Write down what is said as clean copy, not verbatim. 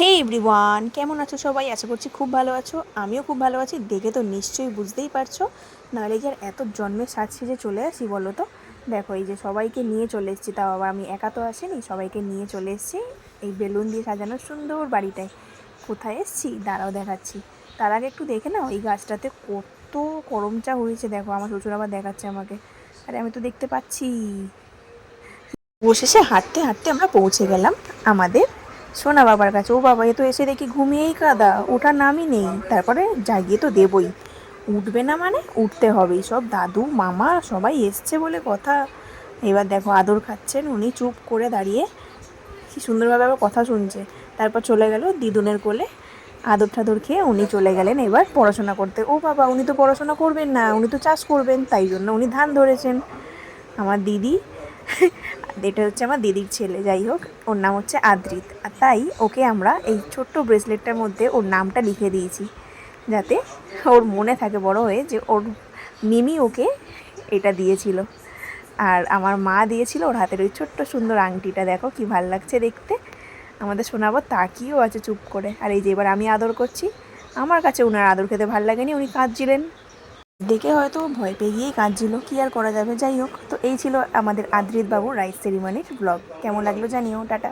হে everyone, কেমন আছো সবাই? আশা করছি খুব ভালো আছো। আমিও খুব ভালো আছি। দেখে তো নিশ্চয়ই বুঝতেই পারছো, নাহলে কি আর এত জন্মের সাজ সেজে চলে আসি বলো তো? দেখো, এই যে সবাইকে নিয়ে চলে এসেছি, তাও আবার আমি একা তো আসিনি, সবাইকে নিয়ে চলে এসেছি এই বেলুন দিয়ে সাজানো সুন্দর বাড়িটায়। কোথায় এসেছি দাঁড়াও দেখাচ্ছি। তার আগে একটু দেখে নাও, এই গাছটাতে কত করমচা হয়েছে দেখো। আমার শ্বশুর আবার দেখাচ্ছে আমাকে, আরে আমি তো দেখতে পাচ্ছি। অবশেষে হাঁটতে হাঁটতে আমরা পৌঁছে গেলাম আমাদের সোনা বাবার কাছে। ও বাবা, এ তো এসে দেখি ঘুমিয়েই কাদা, ওঠার নামই নেই। তারপরে জাগিয়ে তো দেবই, উঠবে না মানে উঠতে হবেই। সব দাদু মামা সবাই এসছে বলে কথা। এবার দেখো আদর খাচ্ছেন উনি, চুপ করে দাঁড়িয়ে কি সুন্দরভাবে আবার কথা শুনছে। তারপর চলে গেল দিদুনের কোলে, আদর ঠাদর খেয়ে উনি চলে গেলেন এবার পড়াশোনা করতে। ও বাবা, উনি তো পড়াশোনা করবেন না, উনি তো চাষ করবেন, তাই জন্য উনি ধান ধরেছেন। আমার দিদি এটা হচ্ছে আমার দিদির ছেলে, যাই হোক ওর নাম হচ্ছে আদ্রিত। আর তাই ওকে আমরা এই ছোট্ট ব্রেসলেটটার মধ্যে ওর নামটা লিখে দিয়েছি, যাতে ওর মনে থাকে বড় হয়ে যে ওর মিমি ওকে এটা দিয়েছিল। আর আমার মা দিয়েছিল ওর হাতের ওই ছোট্ট সুন্দর আংটিটা। দেখো কি ভাল লাগছে দেখতে। আমাদের শোনাবো তাকিয়েও আছে চুপ করে। আর এই যে এবার আমি আদর করছি, আমার কাছে ওনার আদর খেতে ভাল লাগেনি, উনি কাঁদছিলেন। দেখে হয়তো ভয় পেয়ে গিয়েই কাঁদছিল, কী আর করা যাবে। যাই হোক, তো এই ছিল আমাদের আদ্রিত বাবুর রাইস সেরিমনির ব্লগ। কেমন লাগলো জানিও। টাটা।